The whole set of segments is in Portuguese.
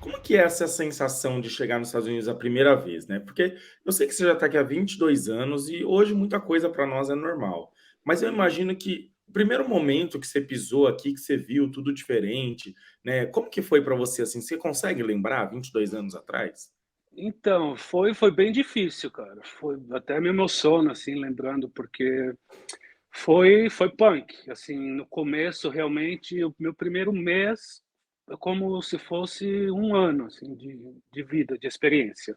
Como que é essa sensação de chegar nos Estados Unidos a primeira vez, né? Porque eu sei que você já está aqui há 22 anos e hoje muita coisa para nós é normal. Mas eu Uhum. imagino que o primeiro momento que você pisou aqui, que você viu tudo diferente, né? Como que foi para você assim? Você consegue lembrar 22 anos atrás? Então, foi bem difícil, cara. Foi até me emociono, assim, lembrando, porque foi punk. Assim, no começo, realmente, o meu primeiro mês é como se fosse um ano, assim, de vida, de experiência,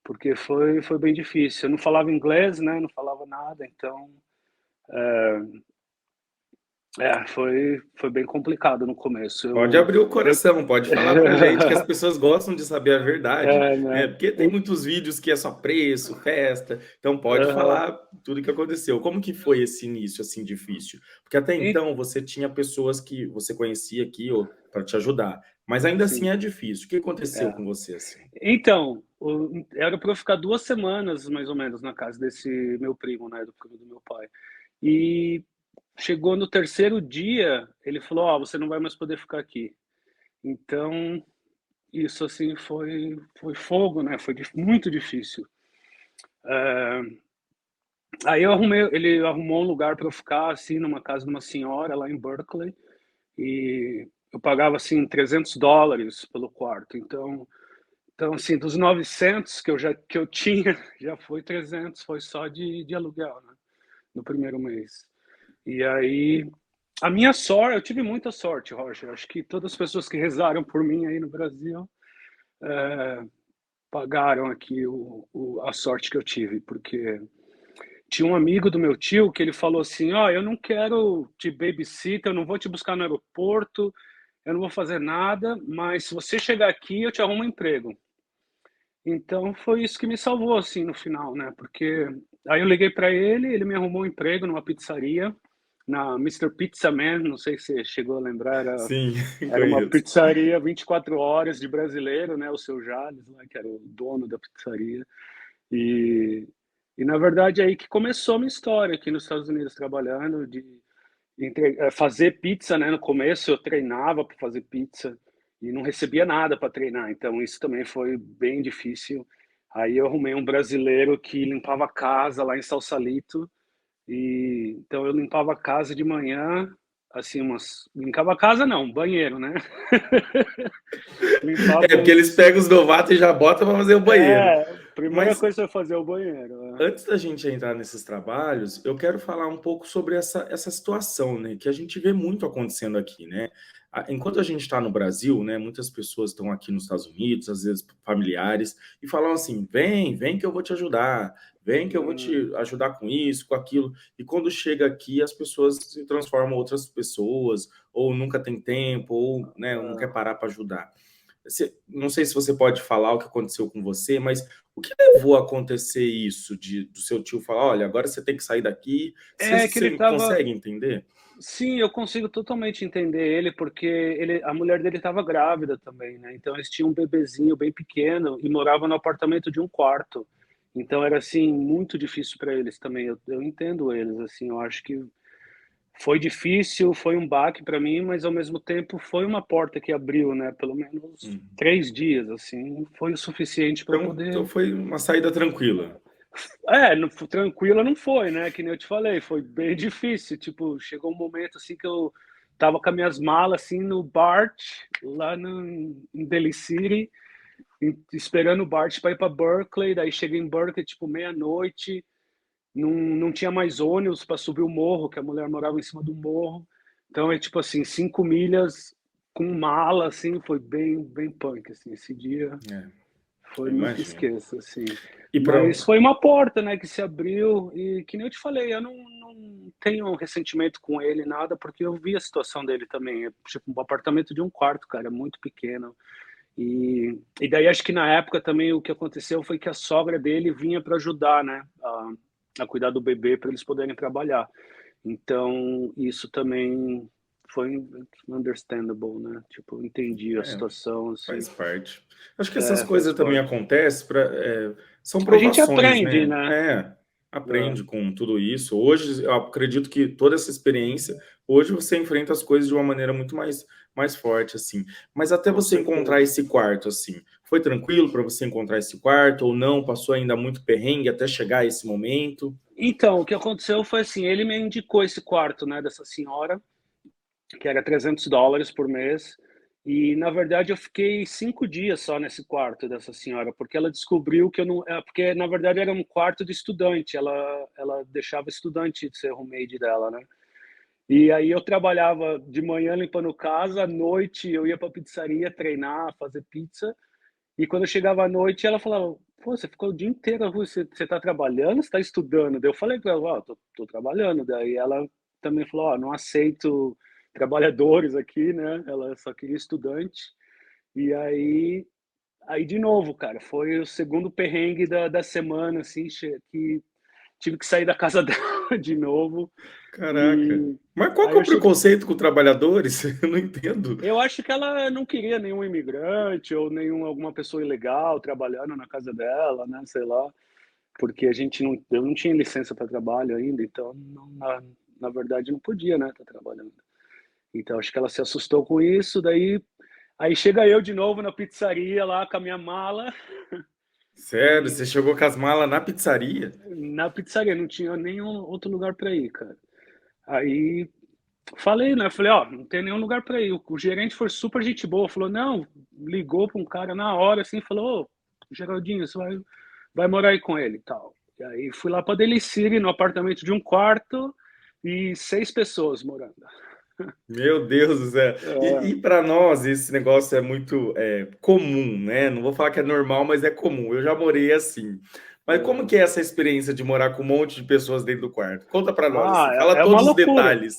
porque foi bem difícil. Eu não falava inglês, né? Não falava nada, então, foi bem complicado no começo. Pode abrir o coração, pode falar pra gente que as pessoas gostam de saber a verdade, né? Né? Porque tem muitos vídeos que é só preço, festa, então pode Aham. falar tudo que aconteceu. Como que foi esse início assim difícil? Porque até E- então você tinha pessoas que você conhecia aqui para te ajudar, mas ainda assim Sim. é difícil. O que aconteceu É. com você assim? Então, era para eu ficar 2 semanas, mais ou menos, na casa desse meu primo, né, do primo do meu pai. E chegou no terceiro dia, ele falou: "Ó, você não vai mais poder ficar aqui". Então, isso assim foi fogo, né? Foi muito difícil. Aí ele arrumou um lugar para eu ficar assim numa casa de uma senhora lá em Berkeley e eu pagava assim $300 pelo quarto. Então, assim, dos 900 que eu tinha, já foi 300, foi só de aluguel, né, no primeiro mês. E aí, a minha sorte, eu tive muita sorte, Roger. Acho que todas as pessoas que rezaram por mim aí no Brasil pagaram aqui a sorte que eu tive, porque tinha um amigo do meu tio que ele falou assim: ó, eu não quero te babysitter, eu não vou te buscar no aeroporto, eu não vou fazer nada, mas se você chegar aqui, eu te arrumo um emprego. Então foi isso que me salvou, assim, no final, né? Porque aí eu liguei para ele, ele me arrumou um emprego numa pizzaria, na Mister Pizza Man, não sei se você chegou a lembrar, Sim, era uma conheço. pizzaria 24 horas de brasileiro, né? O seu Jales, lá, que era o dono da pizzaria. E, e na verdade é aí que começou a minha história aqui nos Estados Unidos, trabalhando fazer pizza, né? No começo eu treinava para fazer pizza e não recebia nada para treinar, então isso também foi bem difícil. Aí eu arrumei um brasileiro que limpava a casa lá em Sausalito e então eu limpava a casa de manhã, assim, limpava a casa não, um banheiro, né? Limpava É porque eles uns. pegam os novatos e já botam para fazer o banheiro. Primeira Mas coisa é fazer o banheiro. antes da gente entrar nesses trabalhos, eu quero falar um pouco sobre essa situação, né, que a gente vê muito acontecendo aqui, né? Enquanto a gente está no Brasil, né, muitas pessoas estão aqui nos Estados Unidos, às vezes familiares, e falam assim: vem que eu vou te ajudar, vem que eu vou te ajudar com isso, com aquilo. E quando chega aqui, as pessoas se transformam em outras pessoas, ou nunca tem tempo, ou né, não quer parar para ajudar. Não sei se você pode falar o que aconteceu com você, mas o que levou a acontecer isso do seu tio falar, olha, agora você tem que sair daqui? Você, É que ele você estava. consegue entender? Sim, eu consigo totalmente entender ele, porque a mulher dele estava grávida também, né? Então eles tinham um bebezinho bem pequeno e moravam no apartamento de um quarto. Então era assim muito difícil para eles também. Eu entendo eles, assim. Eu acho que foi difícil, foi um baque para mim, mas ao mesmo tempo foi uma porta que abriu, né? Pelo menos Hum. 3 dias, assim, foi o suficiente para eu Então poder. foi uma saída tranquila. Tranquila não foi, né? Que nem eu te falei, foi bem difícil. Tipo, chegou um momento assim que eu tava com as minhas malas assim no BART, lá em Daly City, esperando o BART para ir para Berkeley. Daí cheguei em Berkeley tipo meia-noite, não tinha mais ônibus para subir o morro, que a mulher morava em cima do morro. Então é tipo assim, 5 milhas com mala, assim, foi bem punk, assim, esse dia. É, Foi eu nunca imagino. esqueço, assim. E para Mas foi uma porta, né, que se abriu e que nem eu te falei, eu não tenho um ressentimento com ele, nada, porque eu vi a situação dele também. É, tipo, um apartamento de um quarto, cara, muito pequeno. E daí acho que na época também o que aconteceu foi que a sogra dele vinha para ajudar, né, a cuidar do bebê para eles poderem trabalhar. Então, isso também foi understandable, né? Tipo, eu entendi a é, situação, faz assim. parte. Acho que essas Faz coisas também parte. acontecem são A gente provações, aprende, né? né? É. É. aprende com tudo isso. Hoje, eu acredito que toda essa experiência, hoje você enfrenta as coisas de uma maneira muito mais forte, assim. Mas até Com você encontrar certeza. esse quarto, assim, foi tranquilo para você encontrar esse quarto ou não? Passou ainda muito perrengue até chegar a esse momento? Então, o que aconteceu foi assim, ele me indicou esse quarto, né, dessa senhora, que era $300 por mês, e na verdade eu fiquei 5 dias só nesse quarto dessa senhora, porque ela descobriu que eu não porque na verdade era um quarto de estudante, ela deixava estudante de ser roommate dela, né. E aí eu trabalhava de manhã limpando casa, à noite eu ia pra pizzaria treinar, fazer pizza, e quando eu chegava à noite ela falava: "Pô, você ficou o dia inteiro na rua, você tá trabalhando ou você tá estudando?" Daí eu falei pra ela: "Ó, tô trabalhando." Daí ela também falou: "Ó, não aceito trabalhadores aqui", né, ela só queria estudante. E aí de novo, cara, foi o segundo perrengue da semana, assim, que tive que sair da casa dela de novo, Caraca. e Mas qual que aí é o eu cheguei. preconceito com trabalhadores? Eu não entendo. Eu acho que ela não queria nenhum imigrante ou alguma pessoa ilegal trabalhando na casa dela, né, sei lá, porque eu não tinha licença para trabalho ainda, então na verdade não podia, né, estar trabalhando. Então acho que ela se assustou com isso, daí aí chega eu de novo na pizzaria lá com a minha mala, Sério, você e chegou com as malas na pizzaria? na pizzaria, não tinha nenhum outro lugar para ir, cara. Aí falei, né, falei: "Ó, não tem nenhum lugar para ir." O gerente foi super gente boa, falou: "Não", ligou para um cara na hora, assim, falou: "Ô, Geraldinho, você vai morar aí com ele e tal." E aí fui lá para Daly City, no apartamento de um quarto e 6 pessoas morando. Meu Deus do céu. E É, para nós esse negócio é muito, comum, né, não vou falar que é normal, mas é comum, eu já morei assim. Mas como é. que é essa experiência de morar com um monte de pessoas dentro do quarto? Conta para nós, Ah, assim, fala é uma todos os loucura. detalhes.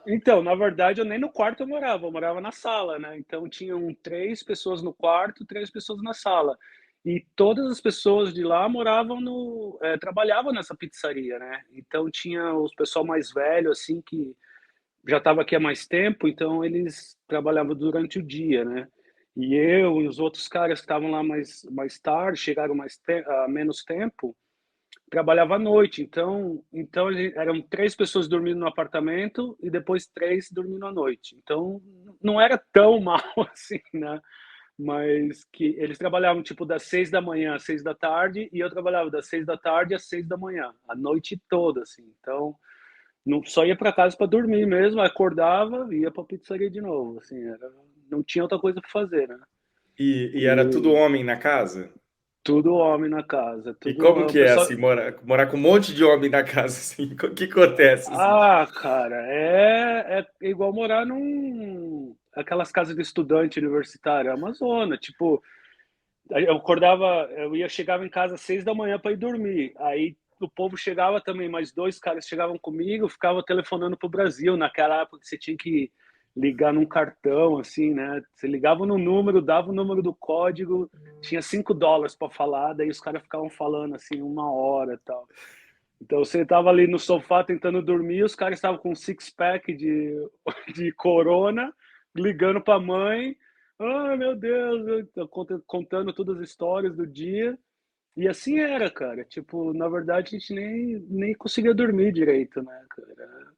Então, na verdade, eu nem no quarto eu morava na sala, né, então tinham 3 pessoas no quarto, 3 pessoas na sala. E todas as pessoas de lá moravam trabalhavam nessa pizzaria, né, então tinha os pessoal mais velho, assim, que já estava aqui há mais tempo, então eles trabalhavam durante o dia, né. E eu e os outros caras que estavam lá mais tarde, chegaram há menos tempo, trabalhava à noite, então eram 3 pessoas dormindo no apartamento e depois 3 dormindo à noite. Então, não era tão mal assim, né, mas que eles trabalhavam, tipo, das 6 da manhã às 6 da tarde e eu trabalhava das 6 da tarde às 6 da manhã, a noite toda, assim. Então, não só ia para casa para dormir mesmo, acordava, ia para pizzaria de novo, assim, não tinha outra coisa para fazer, né. E era tudo E homem na casa? tudo homem na casa, E tudo como o que é, pessoal. assim, morar com um monte de homem na casa, assim, o que acontece, assim? Ah, cara, é igual morar aquelas casas de estudante universitário, é uma zona, tipo, aí eu chegava em casa às 6 da manhã para ir dormir, aí o povo chegava também, mais 2 caras chegavam comigo, ficava telefonando para o Brasil, naquela época que você tinha que ligar num cartão, assim, né, você ligava no número, dava o número do código, tinha $5 para falar, daí os caras ficavam falando, assim, 1 hora, e tal. Então você estava ali no sofá tentando dormir, os caras estavam com um six pack de Corona, ligando para a mãe. "Ah, meu Deus", contando todas as histórias do dia. E assim era, cara. Tipo, na verdade, a gente nem conseguia dormir direito, né, cara.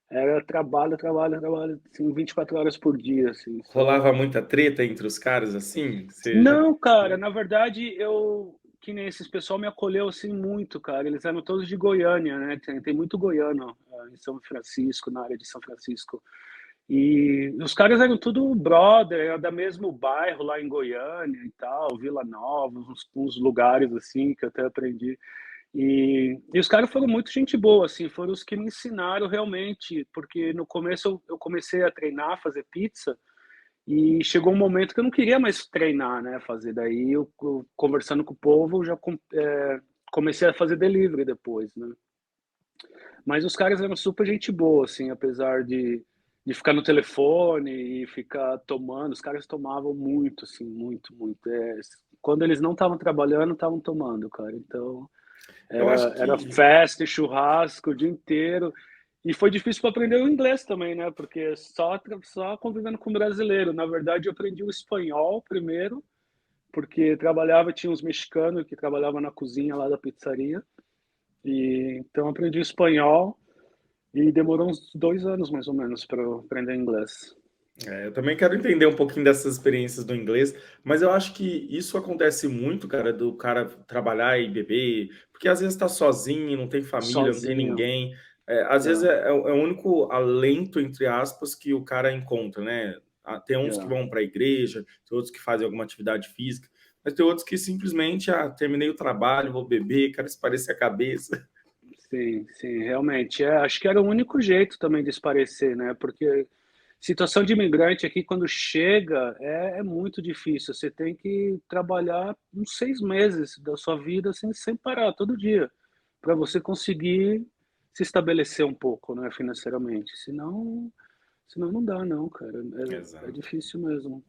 Era trabalho, trabalho, trabalho, assim, 24 horas por dia, assim, Rolava só. muita treta entre os caras, assim? Você já Não, cara, na verdade que nem esses pessoal me acolheu, assim, muito, cara, eles eram todos de Goiânia, né, tem muito goiano, em São Francisco, na área de São Francisco. E os caras eram tudo brother, era da mesmo bairro lá em Goiânia e tal, Vila Nova, uns lugares, assim, que eu até aprendi. E os caras foram muito gente boa, assim, foram os que me ensinaram realmente, porque no começo eu comecei a treinar, fazer pizza, e chegou um momento que eu não queria mais treinar, né, fazer. Daí eu conversando com o povo, eu já comecei a fazer delivery depois, né. Mas os caras eram super gente boa, assim, apesar de ficar no telefone e ficar tomando, os caras tomavam muito, assim, muito, muito. Quando eles não estavam trabalhando, estavam tomando, cara. Então, eu acho era que festa e churrasco o dia inteiro. E foi difícil para aprender o inglês também, né, porque só convivendo com brasileiro. Na verdade, eu aprendi o espanhol primeiro, porque tinha uns mexicanos que trabalhavam na cozinha lá da pizzaria, E então aprendi espanhol e demorou uns 2 anos mais ou menos para eu aprender inglês. Eu também quero entender um pouquinho dessas experiências do inglês, mas eu acho que isso acontece muito, cara, do cara trabalhar e beber, porque às vezes tá sozinho, não tem família, não tem Sozinho. ninguém. Às vezes É, é o único alento, entre aspas, que o cara encontra, né? Tem uns que é. vão para a igreja, tem outros que fazem alguma atividade física, mas tem outros que simplesmente, terminei o trabalho, vou beber, quero espairecer a cabeça. Sim, sim, realmente. Acho que era o único jeito também de esparecer, né? Porque situação de imigrante aqui, quando chega, é muito difícil. Você tem que trabalhar uns 6 meses da sua vida sem parar, todo dia, para você conseguir se estabelecer um pouco, né, financeiramente. Senão não dá, não, cara. É Exato. difícil mesmo.